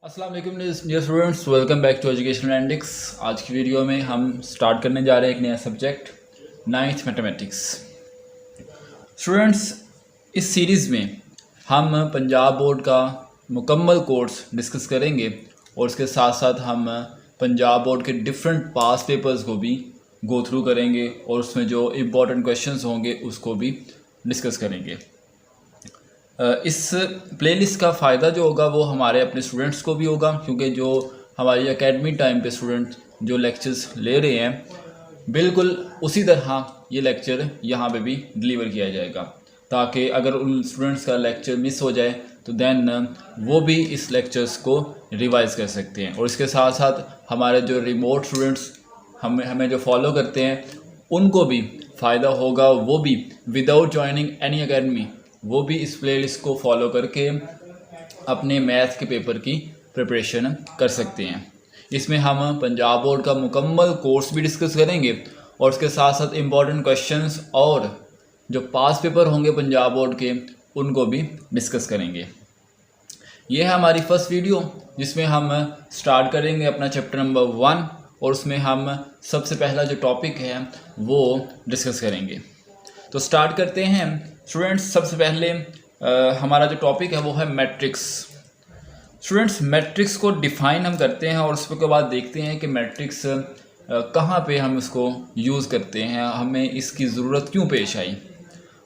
अस्सलाम वालेकुम dear students, welcome back to educational एंडिक्स। आज की वीडियो में हम स्टार्ट करने जा रहे हैं एक नया सब्जेक्ट, नाइन्थ मैथमेटिक्स। स्टूडेंट्स, इस सीरीज़ में हम पंजाब बोर्ड का मुकम्मल कोर्स डिस्कस करेंगे और उसके साथ साथ हम पंजाब बोर्ड के डिफरेंट पास पेपर्स को भी गो थ्रू करेंगे और उसमें जो इम्पोर्टेंट क्वेश्चंस होंगे उसको भी डिस्कस करेंगे। इस प्लेलिस्ट का फ़ायदा जो होगा वो हमारे अपने स्टूडेंट्स को भी होगा, क्योंकि जो हमारी एकेडमी टाइम पे स्टूडेंट जो लेक्चर्स ले रहे हैं बिल्कुल उसी तरह ये लेक्चर यहाँ पे भी डिलीवर किया जाएगा, ताकि अगर उन स्टूडेंट्स का लेक्चर मिस हो जाए तो देन वो भी इस लेक्चर्स को रिवाइज़ कर सकते हैं। और इसके साथ साथ हमारे जो रिमोट स्टूडेंट्स हमें जो फॉलो करते हैं उनको भी फ़ायदा होगा, वो भी विदाउट ज्वाइनिंग एनी एकेडमी वो भी इस प्लेलिस्ट को फॉलो करके अपने मैथ के पेपर की प्रिपरेशन कर सकते हैं। इसमें हम पंजाब बोर्ड का मुकम्मल कोर्स भी डिस्कस करेंगे और उसके साथ साथ इम्पॉर्टेंट क्वेश्चंस और जो पास पेपर होंगे पंजाब बोर्ड के उनको भी डिस्कस करेंगे। ये है हमारी फर्स्ट वीडियो जिसमें हम स्टार्ट करेंगे अपना चैप्टर नंबर 1 और उसमें हम सबसे पहला जो टॉपिक है वो डिस्कस करेंगे। तो स्टार्ट करते हैं स्टूडेंट्स। सबसे पहले हमारा जो टॉपिक है वो है मैट्रिक्स। स्टूडेंट्स, मैट्रिक्स को डिफ़ाइन हम करते हैं और उसके बाद देखते हैं कि मैट्रिक्स कहाँ पे हम इसको यूज़ करते हैं, हमें इसकी ज़रूरत क्यों पेश आई,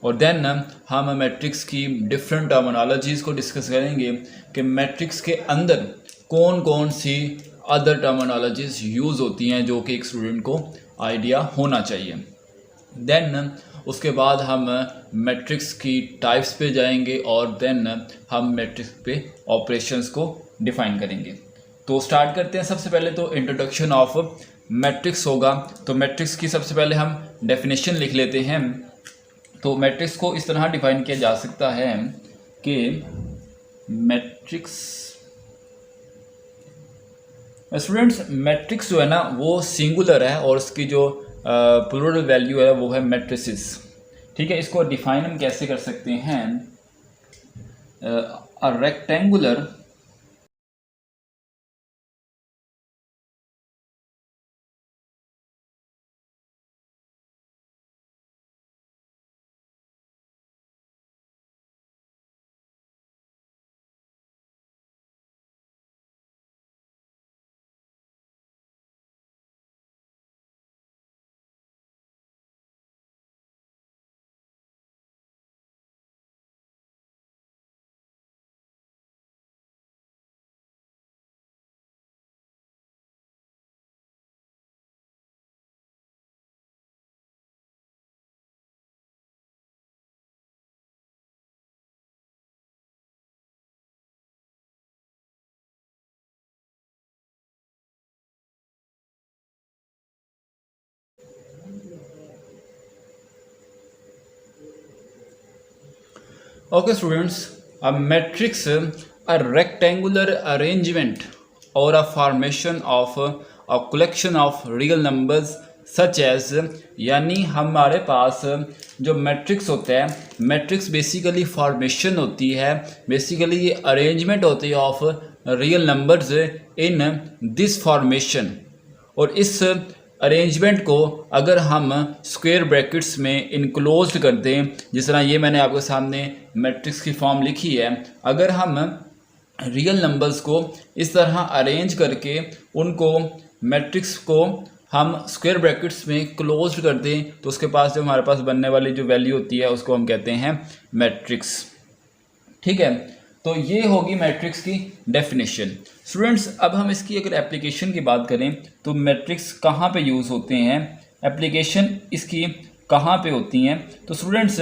और देन हम मैट्रिक्स की डिफरेंट टर्मिनोलॉजीज़ को डिस्कस करेंगे कि मैट्रिक्स के अंदर कौन कौन सी अदर टर्मिनोलॉजीज़ यूज़ होती हैं जो कि एक स्टूडेंट को आइडिया होना चाहिए। देन उसके बाद हम मैट्रिक्स की टाइप्स पे जाएंगे और देन हम मैट्रिक्स पे ऑपरेशंस को डिफ़ाइन करेंगे। तो स्टार्ट करते हैं। सबसे पहले तो इंट्रोडक्शन ऑफ मैट्रिक्स होगा। तो मैट्रिक्स की सबसे पहले हम डेफिनेशन लिख लेते हैं। तो मैट्रिक्स को इस तरह डिफ़ाइन किया जा सकता है कि मैट्रिक्स, स्टूडेंट्स मैट्रिक्स जो है ना वो सिंगुलर है और उसकी जो प्लूरल वैल्यू है वो है मैट्रिसेस। ठीक है, इसको डिफाइन हम कैसे कर सकते हैं, a rectangular okay students, a matrix a rectangular arrangement or a formation of a collection of real numbers such as, यानी हमारे पास जो मैट्रिक्स होता है, मैट्रिक्स बेसिकली फॉर्मेशन होती है, बेसिकली ये अरेंजमेंट होती है of real numbers in this formation. और इस अरेंजमेंट को अगर हम स्क्वायर ब्रैकेट्स में इनक्लोज्ड कर दें, जिस तरह ये मैंने आपके सामने मैट्रिक्स की फॉर्म लिखी है, अगर हम रियल नंबर्स को इस तरह अरेंज करके उनको मैट्रिक्स को हम स्क्वायर ब्रैकेट्स में क्लोज्ड कर दें तो उसके पास जो हमारे पास बनने वाली जो वैल्यू होती है उसको हम कहते हैं मैट्रिक्स। ठीक है, तो ये होगी मैट्रिक्स की डेफिनेशन। स्टूडेंट्स, अब हम इसकी अगर एप्लीकेशन की बात करें तो मैट्रिक्स कहाँ पे यूज़ होते हैं, एप्लीकेशन इसकी कहाँ पे होती हैं। तो स्टूडेंट्स,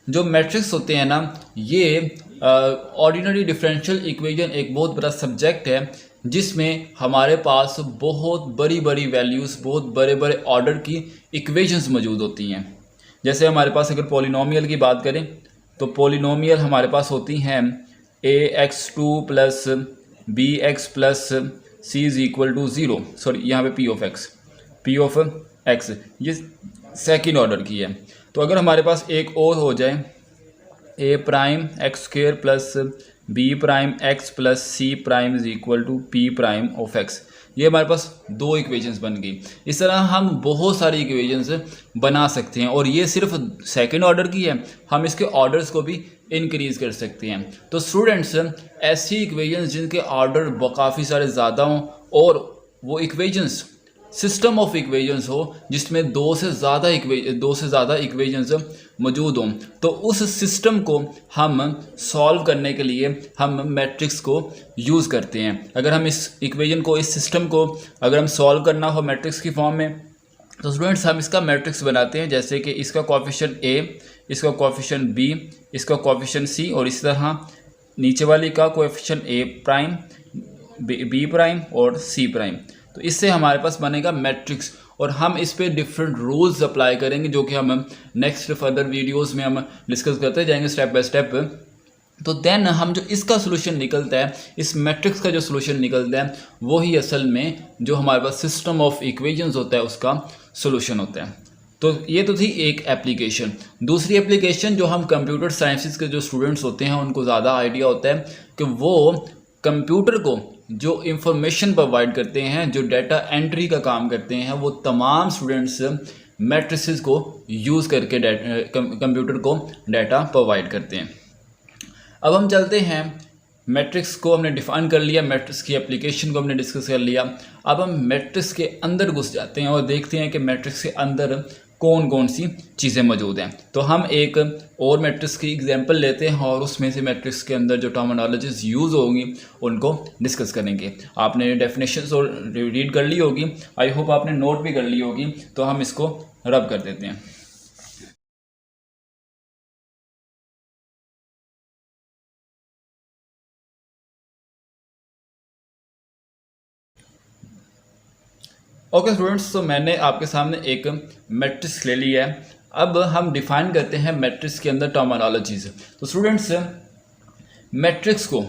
जो मैट्रिक्स होते हैं ना ये ऑर्डिनरी डिफरेंशियल इक्वेशन एक बहुत बड़ा सब्जेक्ट है जिसमें हमारे पास बहुत बड़ी बड़ी वैल्यूज़, बहुत बड़े बड़े ऑर्डर की इक्वेशंस मौजूद होती हैं। जैसे हमारे पास अगर पॉलिनोमियल की बात करें तो पॉलिनोमियल हमारे पास होती हैं ax2 plus b x plus c is equal to 0, sorry यहाँ पे p ऑफ x, ये सेकंड ऑर्डर की है। तो अगर हमारे पास एक और हो जाए a prime x square plus b prime x plus c prime is equal to p prime of x. ये हमारे पास दो इक्वेशंस बन गई। इस तरह हम बहुत सारी इक्वेशंस बना सकते हैं और ये सिर्फ सेकंड ऑर्डर की है, हम इसके ऑर्डर्स को भी इंक्रीज़ कर सकते हैं। तो स्टूडेंट्स, ऐसी इक्वेशंस जिनके ऑर्डर काफ़ी सारे ज़्यादा हों और वो इक्वेशंस सिस्टम ऑफ इक्वेशंस हो जिसमें दो से ज़्यादा इक्वेशंस मौजूद हों, तो उस सिस्टम को हम सॉल्व करने के लिए हम मैट्रिक्स को यूज़ करते हैं। अगर हम इस इक्वेशन को, इस सिस्टम को अगर हम सॉल्व करना हो मैट्रिक्स की फॉर्म में, तो स्टूडेंट्स हम इसका मैट्रिक्स बनाते हैं, जैसे कि इसका कोएफिशिएंट ए, इसका कोएफिशिएंट बी, इसका कोएफिशिएंट सी और इसी तरह नीचे वाली का कोएफिशिएंट ए प्राइम, बी प्राइम और सी प्राइम। तो इससे हमारे पास बनेगा मैट्रिक्स और हम इस पे डिफरेंट रूल्स अप्लाई करेंगे जो कि हम नेक्स्ट फर्दर वीडियोस में हम डिस्कस करते जाएंगे स्टेप बाय स्टेप। तो देन हम जो इसका सोल्यूशन निकलता है, इस मैट्रिक्स का जो सोल्यूशन निकलता है, वही असल में जो हमारे पास सिस्टम ऑफ इक्वेशंस होता है उसका सोल्यूशन होता है। तो ये तो थी एक एप्लीकेशन। दूसरी एप्लीकेशन जो हम कंप्यूटर साइंसेस के जो स्टूडेंट्स होते हैं उनको ज़्यादा आइडिया होता है कि वो कंप्यूटर को जो इंफॉर्मेशन प्रोवाइड करते हैं, जो डाटा एंट्री का काम करते हैं, वो तमाम स्टूडेंट्स मैट्रिसेस को यूज़ करके कंप्यूटर को डाटा प्रोवाइड करते हैं। अब हम चलते हैं, मैट्रिक्स को हमने डिफ़ाइन कर लिया, मैट्रिक्स की एप्लीकेशन को हमने डिस्कस कर लिया। अब हम मैट्रिक्स के अंदर घुस जाते हैं और देखते हैं कि मैट्रिक्स के अंदर कौन कौन सी चीज़ें मौजूद हैं। तो हम एक और मैट्रिक्स की एग्जांपल लेते हैं और उसमें से मैट्रिक्स के अंदर जो टर्मिनोलॉजीज यूज़ होंगी उनको डिस्कस करेंगे। आपने डेफिनेशंस और रीड कर ली होगी, आई होप आपने नोट भी कर ली होगी, तो हम इसको रब कर देते हैं। ओके स्टूडेंट्स, तो मैंने आपके सामने एक मैट्रिक्स ले लिया है। अब हम डिफाइन करते हैं मैट्रिक्स के अंदर टर्मिनोलॉजीज। तो स्टूडेंट्स, मैट्रिक्स को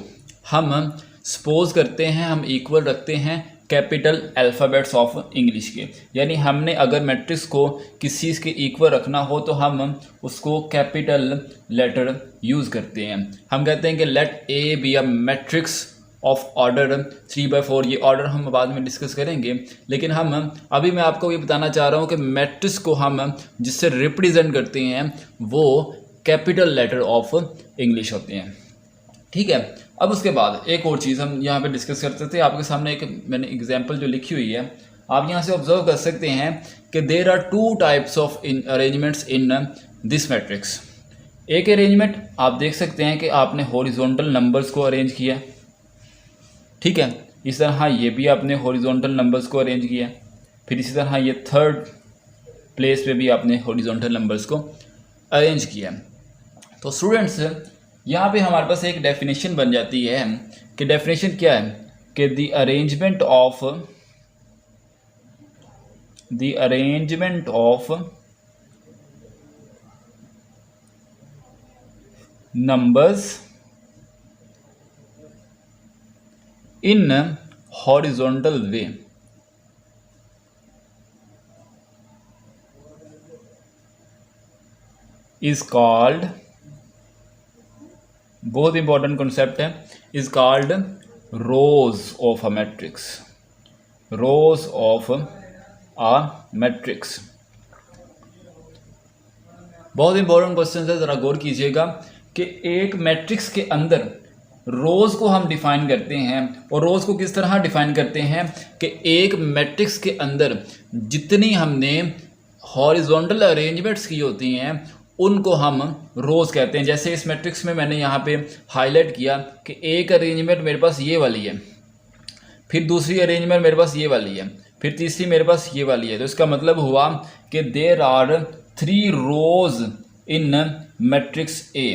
हम सपोज करते हैं, हम इक्वल रखते हैं कैपिटल अल्फ़ाबेट्स ऑफ इंग्लिश के। यानी हमने अगर मैट्रिक्स को किसी चीज़ के इक्वल रखना हो तो हम उसको कैपिटल लेटर यूज़ करते हैं। हम कहते हैं कि let a be a matrix of order 3/4। ये ऑर्डर हम बाद में डिस्कस करेंगे, लेकिन हम अभी मैं आपको ये बताना चाह रहा हूँ कि मैट्रिक्स को हम जिससे रिप्रेजेंट करते हैं वो कैपिटल लेटर ऑफ इंग्लिश होते हैं। ठीक है। अब उसके बाद एक और चीज़ हम यहाँ पे डिस्कस करते थे। आपके सामने एक मैंने एग्जांपल जो लिखी हुई है, आप यहाँ से ऑब्जर्व कर सकते हैं कि there are 2 types of arrangements in this matrix. एक अरेंजमेंट आप देख सकते हैं कि आपने हॉरिजॉन्टल नंबर्स को अरेंज किया, ठीक है। इस तरह ये भी आपने हॉरिजॉन्टल नंबर्स को अरेंज किया। फिर इसी तरह ये थर्ड प्लेस पे भी आपने हॉरिजॉन्टल नंबर्स को अरेंज किया। तो स्टूडेंट्स, यहाँ पे हमारे पास एक डेफिनेशन बन जाती है कि डेफिनेशन क्या है कि the arrangement of numbers in horizontal way is called, बहुत इंपॉर्टेंट कॉन्सेप्ट है, is called rows of a matrix, rows of a matrix। बहुत इंपॉर्टेंट क्वेश्चन है, ज़रा गौर कीजिएगा कि एक मैट्रिक्स के अंदर रोज़ को हम डिफ़ाइन करते हैं। और रोज़ को किस तरह डिफ़ाइन करते हैं कि एक मैट्रिक्स के अंदर जितनी हमने हॉरिजॉन्टल अरेंजमेंट्स की होती हैं उनको हम रोज़ कहते हैं। जैसे इस मैट्रिक्स में मैंने यहाँ पे हाईलाइट किया कि एक अरेंजमेंट मेरे पास ये वाली है, फिर दूसरी अरेंजमेंट मेरे पास ये वाली है, फिर तीसरी मेरे पास ये वाली है। तो इसका मतलब हुआ कि there are 3 rows in matrix A,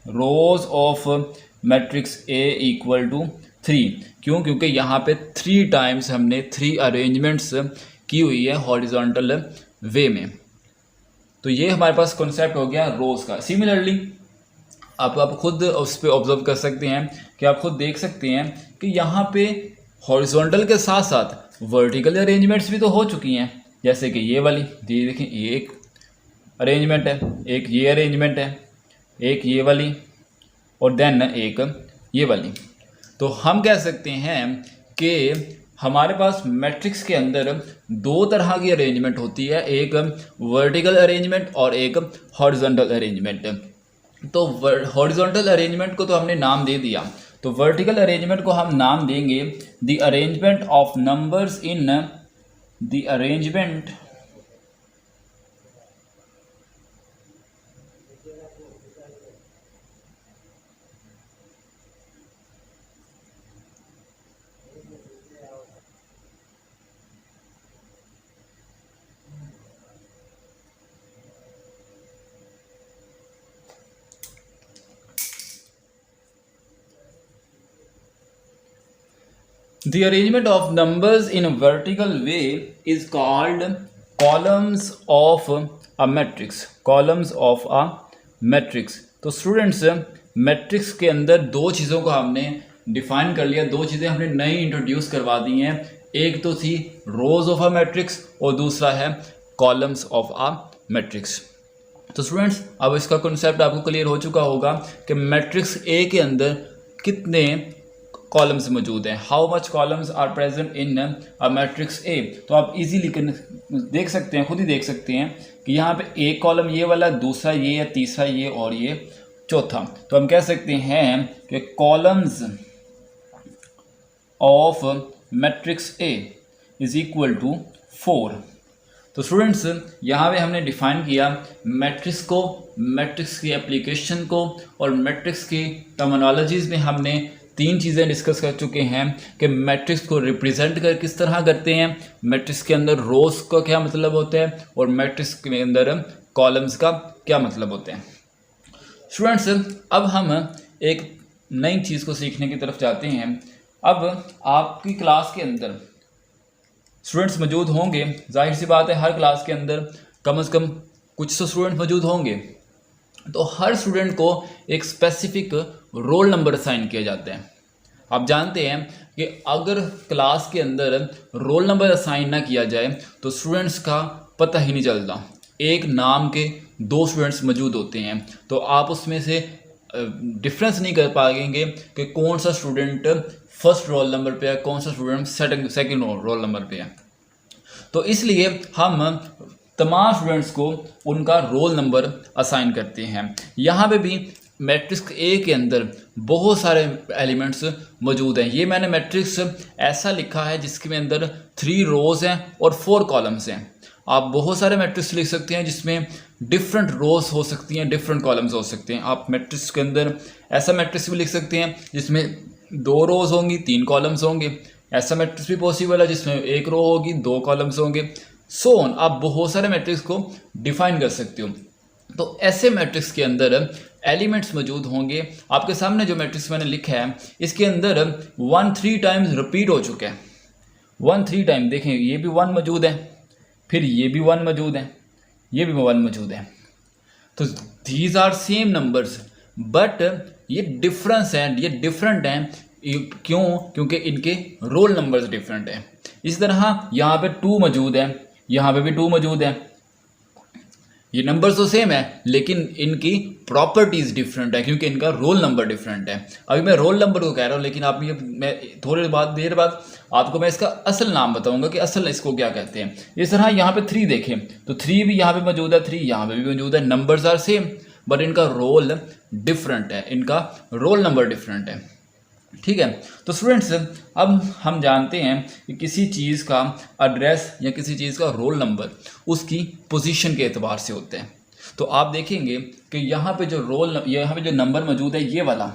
rows of matrix A equal to 3। क्यों? क्योंकि यहाँ पे 3 टाइम्स हमने 3 अरेंजमेंट्स की हुई है हॉरिजॉन्टल वे में। तो ये हमारे पास कॉन्सेप्ट हो गया रोज़ का। सिमिलरली आप खुद उस पर ऑब्जर्व कर सकते हैं कि आप खुद देख सकते हैं कि यहाँ पे हॉरिजॉन्टल के साथ साथ वर्टिकल अरेंजमेंट्स भी तो हो चुकी हैं। जैसे कि ये वाली, ये देखें, ये एक अरेंजमेंट है, एक ये अरेंजमेंट है, एक ये वाली, और देन एक ये वाली। तो हम कह सकते हैं कि हमारे पास मैट्रिक्स के अंदर दो तरह की अरेंजमेंट होती है, एक वर्टिकल अरेंजमेंट और एक हॉरिजॉन्टल अरेंजमेंट। तो हॉरिजॉन्टल अरेंजमेंट को तो हमने नाम दे दिया, तो वर्टिकल अरेंजमेंट को हम नाम देंगे the arrangement of numbers in the arrangement The arrangement of numbers in a vertical way is called columns of a matrix. Columns of a matrix. तो स्टूडेंट्स मैट्रिक्स के अंदर दो चीज़ों को हमने डिफाइन कर लिया, दो चीज़ें हमने नई इंट्रोड्यूस करवा दी हैं। एक तो थी रोज ऑफ अ मैट्रिक्स और दूसरा है कॉलम्स ऑफ अ मैट्रिक्स। तो स्टूडेंट्स अब इसका कॉन्सेप्ट आपको क्लियर हो चुका होगा कि मैट्रिक्स ए के अंदर कितने कॉलम्स मौजूद हैं, how much columns are present in a matrix A. तो आप इजीली देख सकते हैं, खुद ही देख सकते हैं कि यहाँ पे एक कॉलम ये वाला, दूसरा ये है, तीसरा ये और ये चौथा। तो हम कह सकते हैं कि columns of matrix A is equal to 4। तो स्टूडेंट्स यहाँ पे हमने डिफाइन किया मैट्रिक्स को, मैट्रिक्स की एप्लीकेशन को और मैट्रिक्स की टर्मिनोलॉजीज़ में हमने तीन चीज़ें डिस्कस कर चुके हैं कि मैट्रिक्स को रिप्रेजेंट कर किस तरह करते हैं, मैट्रिक्स के अंदर रोज का क्या मतलब होता है और मैट्रिक्स के अंदर कॉलम्स का क्या मतलब होते हैं। स्टूडेंट्स अब हम एक नई चीज़ को सीखने की तरफ जाते हैं। अब आपकी क्लास के अंदर स्टूडेंट्स मौजूद होंगे, जाहिर सी बात है हर क्लास के अंदर कम से कम कुछ तो स्टूडेंट मौजूद होंगे। तो हर स्टूडेंट को एक स्पेसिफिक रोल नंबर असाइन किया जाता है। आप जानते हैं कि अगर क्लास के अंदर रोल नंबर असाइन ना किया जाए तो स्टूडेंट्स का पता ही नहीं चलता। एक नाम के दो स्टूडेंट्स मौजूद होते हैं तो आप उसमें से डिफरेंस नहीं कर पाएंगे कि कौन सा स्टूडेंट फर्स्ट रोल नंबर पे है, कौन सा स्टूडेंट सेकंड रोल नंबर पे है। तो इसलिए हम तमाम स्टूडेंट्स को उनका रोल नंबर असाइन करते हैं। यहाँ पे भी मैट्रिक्स ए के अंदर बहुत सारे एलिमेंट्स मौजूद हैं। ये मैंने मैट्रिक्स ऐसा लिखा है जिसके अंदर 3 रोज हैं और 4 कॉलम्स हैं। आप बहुत सारे मैट्रिक्स लिख सकते हैं जिसमें डिफरेंट रोज हो सकती हैं, डिफरेंट कॉलम्स हो सकते हैं। आप मैट्रिक्स के अंदर ऐसा मैट्रिक्स भी लिख सकते हैं जिसमें 2 रोज होंगी, 3 कॉलम्स होंगे। ऐसा मैट्रिक्स भी पॉसिबल है जिसमें 1 रो होगी, 2 कॉलम्स होंगे। सो ऑन, आप बहुत सारे मैट्रिक्स को डिफाइन कर सकते हो। तो ऐसे मैट्रिक्स के अंदर एलिमेंट्स मौजूद होंगे। आपके सामने जो मैट्रिक्स मैंने लिखा है इसके अंदर 1 3 टाइम्स रिपीट हो चुका है। 1 3 टाइम देखें, ये भी 1 मौजूद है, फिर ये भी 1 मौजूद है, ये भी 1 मौजूद है। तो these are same numbers but ये डिफरेंस है, ये डिफरेंट हैं। क्यों? क्योंकि इनके रोल नंबर्स डिफरेंट हैं। इस तरह यहाँ पे 2 मौजूद है, यहाँ पे भी 2 मौजूद है। ये नंबर्स तो सेम है लेकिन इनकी प्रॉपर्टीज डिफरेंट है क्योंकि इनका रोल नंबर डिफरेंट है। अभी मैं रोल नंबर को कह रहा हूँ लेकिन आप ये मैं थोड़ी देर बाद आपको मैं इसका असल नाम बताऊंगा कि असल इसको क्या कहते हैं। इस तरह यहाँ पे 3 देखें तो 3 भी यहाँ पे मौजूद है, 3 यहाँ पे भी मौजूद है। नंबर्स आर सेम बट इनका रोल डिफरेंट है, इनका रोल नंबर डिफरेंट है। ठीक है। तो स्टूडेंट्स अब हम जानते हैं कि किसी चीज़ का एड्रेस या किसी चीज़ का रोल नंबर उसकी पोजीशन के एतबार से होते हैं। तो आप देखेंगे कि यहाँ पे जो यहाँ पे जो नंबर मौजूद है, ये वाला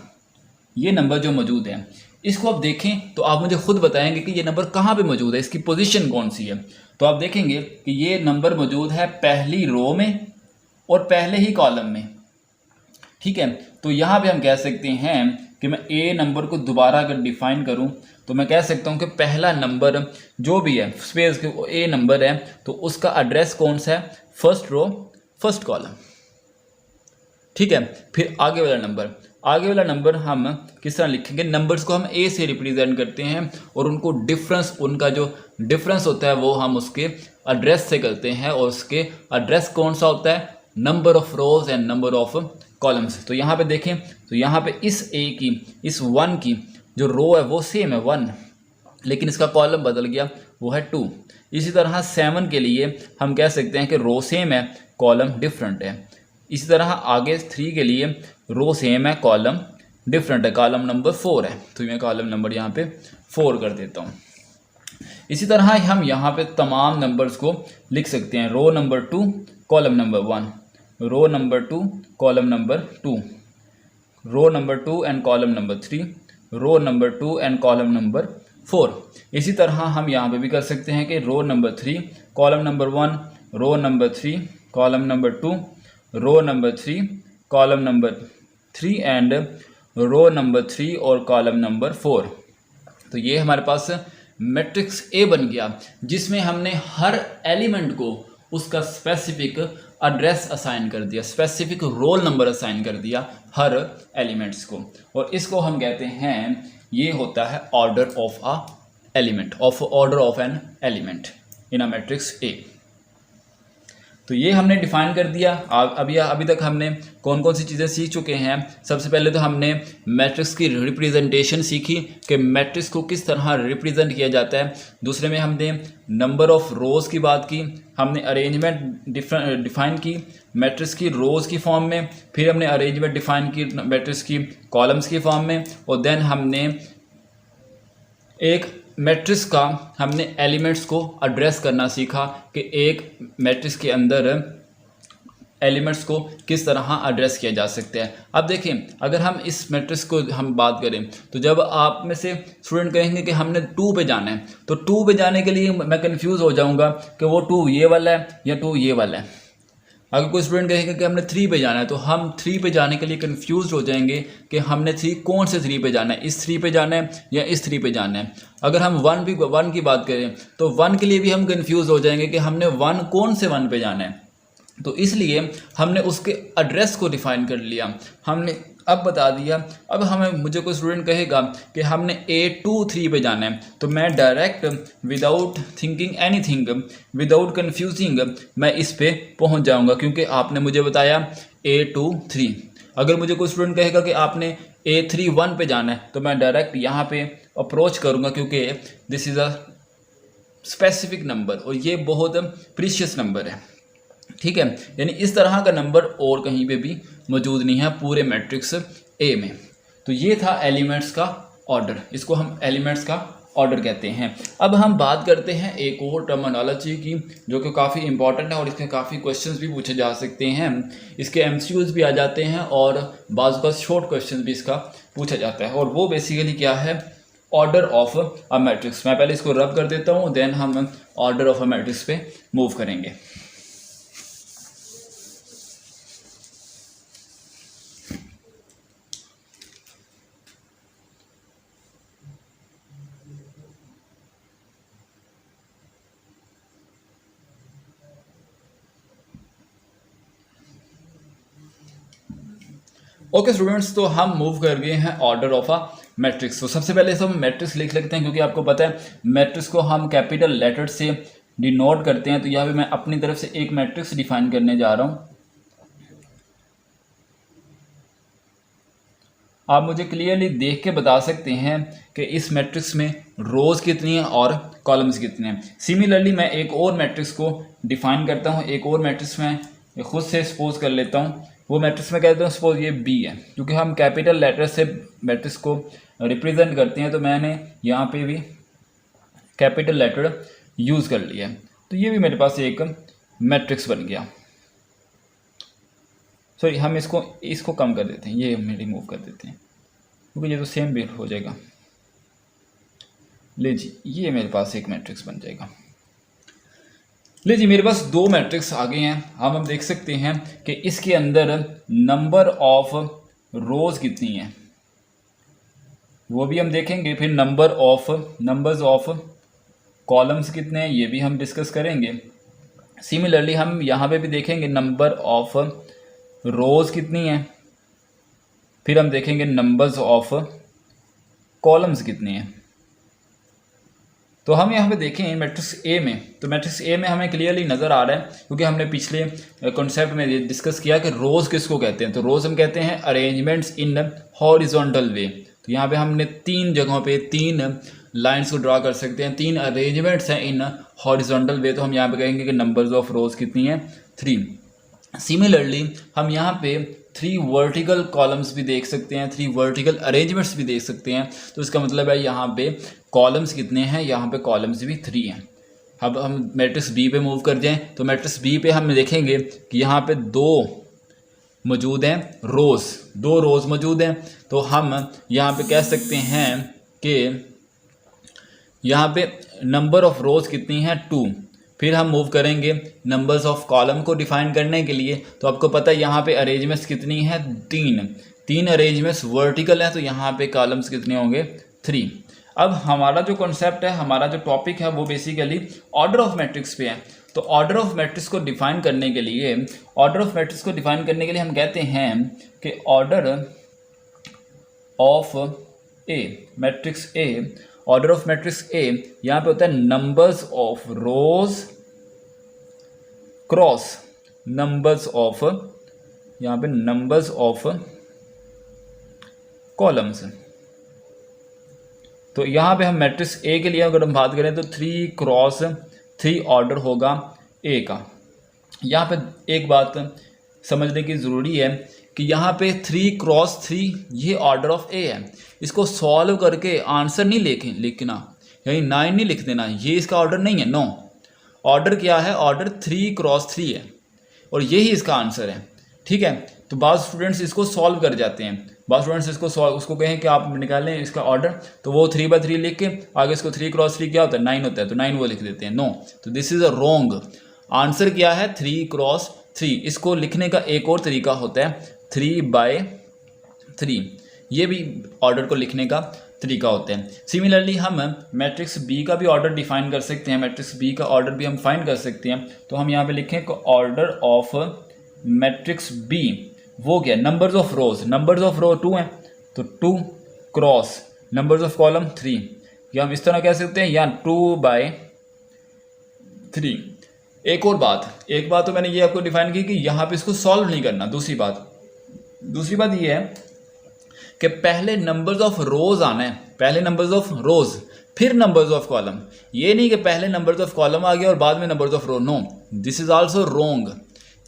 ये नंबर जो मौजूद है, इसको आप देखें तो आप मुझे खुद बताएंगे कि ये नंबर कहाँ पे मौजूद है, इसकी पोजीशन कौन सी है। तो आप देखेंगे कि ये नंबर मौजूद है पहली रो में और पहले ही कॉलम में। ठीक है। तो यहाँ पे हम कह सकते हैं कि मैं ए नंबर को दोबारा अगर डिफाइन करूं तो मैं कह सकता हूं कि पहला नंबर जो भी है स्पेस के ए नंबर है तो उसका एड्रेस कौन सा है, फर्स्ट रो फर्स्ट कॉलम। ठीक है। फिर आगे वाला नंबर हम किस तरह लिखेंगे, नंबर्स को हम ए से रिप्रेजेंट करते हैं और उनको डिफरेंस, उनका जो डिफरेंस होता है वो हम उसके एड्रेस से करते हैं और उसके एड्रेस कौन सा होता है, number of rose and number of columns. तो यहाँ पे देखें तो यहाँ पे इस ए की, इस 1 की जो रो है वो सेम है 1, लेकिन इसका कॉलम बदल गया, वो है 2। इसी तरह 7 के लिए हम कह सकते हैं कि रो सेम है, कॉलम डिफरेंट है। इसी तरह आगे 3 के लिए रो सेम है, कॉलम डिफरेंट है, कॉलम नंबर 4 है। तो मैं कॉलम नंबर यहाँ पे 4 कर देता हूँ। इसी तरह हम यहाँ पे तमाम नंबर्स को लिख सकते हैं, row number 2 column number 1, row number 2 column number 2, row number 2 and column number 3, row number 2 and column number 4। इसी तरह हम यहाँ पे भी कर सकते हैं कि row number 3 column number 1, row number 3 column number 2, row number 3 column number 3 and row number 3 और कॉलम नंबर 4। तो ये हमारे पास मैट्रिक्स ए बन गया, जिसमें हमने हर एलिमेंट को उसका स्पेसिफिक एड्रेस असाइन कर दिया, स्पेसिफिक रोल नंबर असाइन कर दिया हर एलिमेंट्स को, और इसको हम कहते हैं, ये होता है order of a element, order of an element in a matrix A. तो ये हमने डिफाइन कर दिया। अभी तक हमने कौन कौन सी चीज़ें सीख चुके हैं। सबसे पहले तो हमने मैट्रिक्स की रिप्रेजेंटेशन सीखी कि मैट्रिक्स को किस तरह रिप्रेजेंट किया जाता है। दूसरे में हमने नंबर ऑफ रोज़ की बात की, हमने अरेंजमेंट डिफाइन की मैट्रिक्स की रोज़ की फॉर्म में, फिर हमने अरेंजमेंट डिफाइन की मैट्रिक्स की कॉलम्स की फॉर्म में, और देन हमने एक मैट्रिक्स का हमने एलिमेंट्स को एड्रेस करना सीखा कि एक मैट्रिक्स के अंदर एलिमेंट्स को किस तरह एड्रेस किया जा सकता है। अब देखें, अगर हम इस मैट्रिक्स को हम बात करें तो जब आप में से स्टूडेंट कहेंगे कि हमने 2 पे जाना है, तो 2 पे जाने के लिए मैं कंफ्यूज हो जाऊंगा कि वो 2 ये वाला है या 2 ये वाला है। अगर कोई स्टूडेंट कहेगा कि हमने 3 पे जाना है, तो हम 3 पे जाने के लिए कंफ्यूज हो जाएंगे कि हमने 3 कौन से 3 पे जाना है, इस 3 पे जाना है या इस 3 पे जाना है। अगर हम 1 की बात करें तो 1 के लिए भी हम कंफ्यूज हो जाएंगे कि हमने 1 कौन से 1 पे जाना है। तो इसलिए हमने उसके एड्रेस को डिफाइन कर लिया, हमने अब बता दिया। अब मुझे कोई स्टूडेंट कहेगा कि हमने A2-3 पे जाना है, तो मैं direct without thinking anything, without confusing मैं इस पे पहुंच जाऊंगा, क्योंकि आपने मुझे बताया A2-3। अगर मुझे कोई स्टूडेंट कहेगा कि आपने A3-1 पे जाना है, तो मैं डायरेक्ट यहाँ पे अप्रोच करूँगा, क्योंकि this is a specific number और ये बहुत प्रीशियस नंबर है। ठीक है, यानी इस तरह का नंबर और कहीं पे भी मौजूद नहीं है पूरे मैट्रिक्स ए में। तो ये था एलिमेंट्स का ऑर्डर, इसको हम एलिमेंट्स का ऑर्डर कहते हैं। अब हम बात करते हैं एक और टर्मिनोलॉजी की, जो कि काफ़ी इंपॉर्टेंट है और इसके काफ़ी क्वेश्चंस भी पूछे जा सकते हैं, इसके एमसीक्यूज भी आ जाते हैं और बाज़ का शॉर्ट क्वेश्चन भी इसका पूछा जाता है। और वो बेसिकली क्या है, ऑर्डर ऑफ अ मैट्रिक्स। मैं पहले इसको रब कर देता हूँ, देन हम ऑर्डर ऑफ अ मैट्रिक्स पे मूव करेंगे। ओके स्टूडेंट्स, तो हम मूव कर गए हैं ऑर्डर ऑफ अ मैट्रिक्स। तो सबसे पहले हम मैट्रिक्स लिख लेते हैं, क्योंकि आपको पता है मैट्रिक्स को हम कैपिटल लेटर से डिनोट करते हैं। तो यहाँ पे मैं अपनी तरफ से एक मैट्रिक्स डिफाइन करने जा रहा हूँ। आप मुझे क्लियरली देख के बता सकते हैं कि इस मैट्रिक्स में रोज़ कितनी हैं और कॉलम्स कितने हैं। सिमिलरली मैं एक और मैट्रिक्स को डिफाइन करता हूँ, एक और मैट्रिक्स में खुद से सपोज कर लेता हूँ। वो मैट्रिक्स में कहते हैं सपोज ये बी है, क्योंकि हम कैपिटल लेटर से मैट्रिक्स को रिप्रेजेंट करते हैं, तो मैंने यहाँ पे भी कैपिटल लेटर यूज़ कर लिया है। तो ये भी मेरे पास एक मैट्रिक्स बन गया। सॉरी, हम इसको कम कर देते हैं, ये हम रिमूव कर देते हैं, क्योंकि ये तो सेम बिट हो जाएगा। ले जी, ये मेरे पास एक मैट्रिक्स बन जाएगा। ले जी, मेरे पास 2 मैट्रिक्स आ गए हैं। हम देख सकते हैं कि इसके अंदर नंबर ऑफ रोज़ कितनी हैं वो भी हम देखेंगे, फिर नंबर्स ऑफ कॉलम्स कितने हैं ये भी हम डिस्कस करेंगे। सिमिलरली हम यहाँ पे भी देखेंगे नंबर ऑफ रोज़ कितनी हैं, फिर हम देखेंगे नंबर्स ऑफ कॉलम्स कितनी हैं। तो हम यहाँ पे देखें मैट्रिक्स ए में, तो मैट्रिक्स ए में हमें क्लियरली नज़र आ रहा है, क्योंकि हमने पिछले कॉन्सेप्ट में डिस्कस किया कि रोज़ किसको कहते हैं। तो रोज़ हम कहते हैं अरेंजमेंट्स इन हॉरिजॉन्टल वे। तो यहाँ पे हमने 3 जगहों पे 3 लाइंस को ड्रा कर सकते हैं, 3 अरेंजमेंट्स हैं इन हॉरिजॉन्टल वे। तो हम यहाँ पे कहेंगे कि नंबर्स ऑफ रोज़ कितनी हैं, 3। सिमिलरली हम यहाँ पे 3 वर्टिकल कॉलम्स भी देख सकते हैं, 3 वर्टिकल अरेंजमेंट्स भी देख सकते हैं। तो इसका मतलब है यहाँ पे कॉलम्स कितने हैं, यहाँ पे कॉलम्स भी 3 हैं। अब हम मैट्रिक्स बी पे मूव कर जाएं, तो मैट्रिक्स बी पे हम देखेंगे कि यहाँ पे 2 मौजूद हैं रोज़, 2 रोज़ मौजूद हैं। तो हम यहाँ पे कह सकते हैं कि यहाँ पे नंबर ऑफ रोज़ कितनी हैं, 2। फिर हम मूव करेंगे नंबर्स ऑफ कॉलम को डिफाइन करने के लिए। तो आपको पता है यहाँ पे अरेंजमेंट्स कितनी है, 3 अरेंजमेंट्स वर्टिकल हैं, तो यहाँ पे कॉलम्स कितने होंगे, 3। अब हमारा जो कॉन्सेप्ट है, हमारा जो टॉपिक है वो बेसिकली ऑर्डर ऑफ मैट्रिक्स पे है। तो ऑर्डर ऑफ मैट्रिक्स को डिफाइन करने के लिए हम कहते हैं कि order of A matrix A, order of matrix ए यहाँ पे होता है numbers of rows cross numbers of, यहाँ पे नंबर्स ऑफ कॉलम्स। तो यहाँ पे हम मैट्रिक्स ए के लिए अगर हम बात करें तो 3 क्रॉस 3 ऑर्डर होगा ए का। यहाँ पे एक बात समझने की ज़रूरी है कि यहाँ पे 3 क्रॉस 3 ये ऑर्डर ऑफ ए है। इसको सॉल्व करके आंसर नहीं लिखना, यानी 9 नहीं लिख देना, ये इसका ऑर्डर नहीं है। नो, ऑर्डर क्या है, ऑर्डर 3 क्रॉस 3 है और यही इसका आंसर है। ठीक है, तो बाद स्टूडेंट्स इसको सॉल्व कर जाते हैं, बाद स्टूडेंट्स उसको कहें कि आप निकालें इसका ऑर्डर, तो वो 3/3 लिख के आगे इसको 3 क्रॉस 3 क्या होता है, 9 होता है, तो 9 वो लिख देते हैं। नो, तो this is a wrong answer. क्या है, 3 क्रॉस 3। इसको लिखने का एक और तरीका होता है 3/3, ये भी ऑर्डर को लिखने का तरीका होता है। सिमिलरली हम मैट्रिक्स बी का भी ऑर्डर डिफाइन कर सकते हैं, मैट्रिक्स बी का ऑर्डर भी हम फाइंड कर सकते हैं। तो हम यहाँ पे लिखें ऑर्डर ऑफ मैट्रिक्स बी, वो क्या, numbers of rows, numbers of row 2 हैं, तो 2 क्रॉस नंबर्स ऑफ कॉलम 3, या हम इस तरह कह सकते हैं, या 2/3। एक और बात तो मैंने ये आपको डिफाइन की कि यहाँ पे इसको सॉल्व नहीं करना। दूसरी बात ये है कि पहले नंबर्स ऑफ रोज आना है, पहले नंबर्स ऑफ रोज फिर नंबर्स ऑफ कॉलम। ये नहीं कि पहले नंबर्स ऑफ कॉलम आ गया और बाद में numbers of row. No, this is also wrong.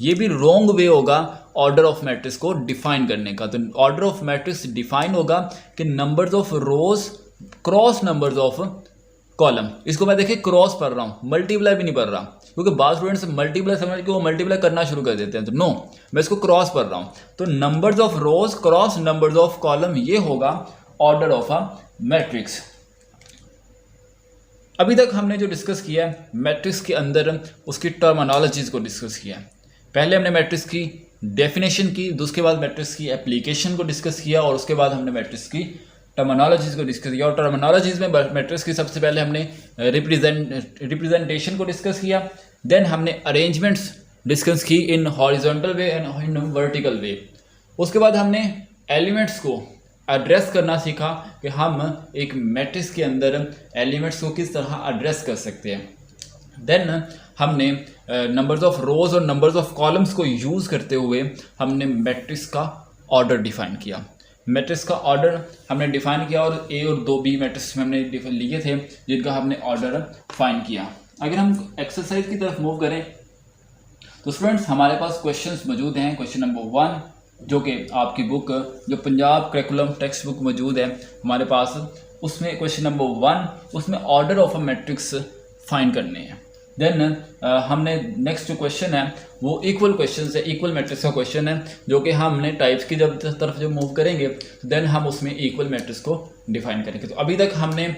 ये भी रॉन्ग वे होगा ऑर्डर ऑफ मैट्रिक्स को डिफाइन करने का। तो ऑर्डर ऑफ मैट्रिक्स डिफाइन होगा कि numbers of rows cross numbers of column. इसको मैं देखिए क्रॉस पढ़ रहा हूँ, मल्टीप्लाई भी नहीं पढ़ रहा, क्योंकि बाद स्टूडेंट्स मल्टीप्लाई समझ के वो मल्टीप्लाई करना शुरू कर देते हैं। तो नो, मैं इसको क्रॉस पढ़ रहा हूँ। तो numbers of rows cross numbers of column, ये होगा ऑर्डर ऑफ अ मैट्रिक्स। अभी तक हमने जो डिस्कस किया है मैट्रिक्स के अंदर, उसकी टर्मिनोलॉजीज को डिस्कस किया है। पहले हमने मैट्रिक्स की डेफिनेशन की, उसके बाद मैट्रिक्स की एप्लीकेशन को डिस्कस किया, और उसके बाद हमने मैट्रिक्स की टर्मिनोलॉजीज को डिस्कस किया। और टर्मिनोलॉजीज में मैट्रिक्स की सबसे पहले हमने रिप्रेजेंटेशन को डिस्कस किया, देन हमने अरेंजमेंट्स डिस्कस की in horizontal way and in vertical way. उसके बाद हमने एलिमेंट्स को एड्रेस करना सीखा कि हम एक मैट्रिक्स के अंदर एलिमेंट्स को किस तरह एड्रेस कर सकते हैं। देन हमने नंबर्स ऑफ रोज और नंबर्स ऑफ कॉलम्स को यूज़ करते हुए हमने मैट्रिक्स का ऑर्डर डिफाइन किया। मैट्रिक्स का ऑर्डर हमने डिफाइन किया और ए और 2b मैट्रिक्स में हमने लिए थे जिनका हमने ऑर्डर फाइंड किया। अगर हम एक्सरसाइज की तरफ मूव करें तो स्टूडेंट्स हमारे पास क्वेश्चंस मौजूद हैं। क्वेश्चन नंबर 1 जो कि आपकी बुक जो पंजाब करिकुलम टेक्स्ट बुक मौजूद है हमारे पास, उसमें क्वेश्चन नंबर 1 उसमें order of a matrix find करने हैं। देन हमने नेक्स्ट जो क्वेश्चन है वो इक्वल क्वेश्चन है, इक्वल मैट्रिक्स का क्वेश्चन है, जो कि हमने टाइप्स की तरफ जब मूव करेंगे देन हम उसमें इक्वल मैट्रिक्स को डिफाइन करेंगे। तो अभी तक हमने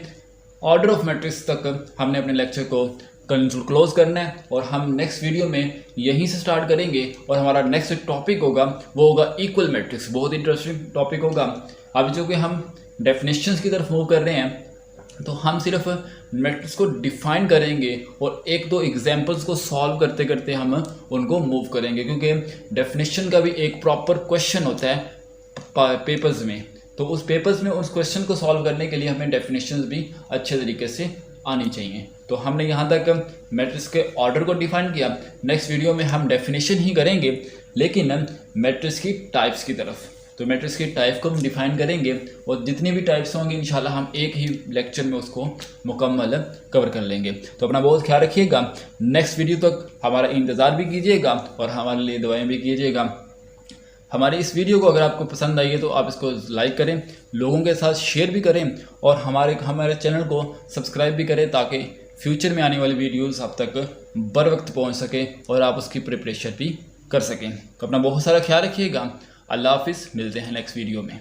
ऑर्डर ऑफ मैट्रिक्स तक हमने अपने लेक्चर को क्लोज करना है और हम नेक्स्ट वीडियो में यहीं से स्टार्ट करेंगे और हमारा नेक्स्ट टॉपिक होगा वो होगा इक्वल मैट्रिक्स। बहुत इंटरेस्टिंग टॉपिक होगा। अभी जो कि हम डेफिनेशंस की तरफ मूव कर रहे हैं तो हम सिर्फ मैट्रिक्स को डिफाइन करेंगे और 1-2 एग्जांपल्स को सॉल्व करते करते हम उनको मूव करेंगे, क्योंकि डेफिनेशन का भी एक प्रॉपर क्वेश्चन होता है पेपर्स में। तो उस पेपर्स में उस क्वेश्चन को सॉल्व करने के लिए हमें डेफिनेशंस भी अच्छे तरीके से आनी चाहिए। तो हमने यहाँ तक मैट्रिक्स के ऑर्डर को डिफाइन किया। नेक्स्ट वीडियो में हम डेफिनेशन ही करेंगे लेकिन मैट्रिक्स की टाइप्स की तरफ। तो मैट्रिक्स की टाइप को हम डिफाइन करेंगे और जितनी भी टाइप्स होंगी इंशाल्लाह हम एक ही लेक्चर में उसको मुकम्मल कवर कर लेंगे। तो अपना बहुत ख्याल रखिएगा। नेक्स्ट वीडियो तक हमारा इंतज़ार भी कीजिएगा और हमारे लिए दुआएं भी कीजिएगा। हमारी इस वीडियो को अगर आपको पसंद आई है तो आप इसको लाइक करें, लोगों के साथ शेयर भी करें और हमारे चैनल को सब्सक्राइब भी करें ताकि फ्यूचर में आने वाली वीडियोस आप तक बर वक्त पहुँच सके और आप उसकी प्रिपरेशन भी कर सकें। तो अपना बहुत सारा ख्याल रखिएगा। अल्लाह हाफिज़, मिलते हैं नेक्स्ट वीडियो में।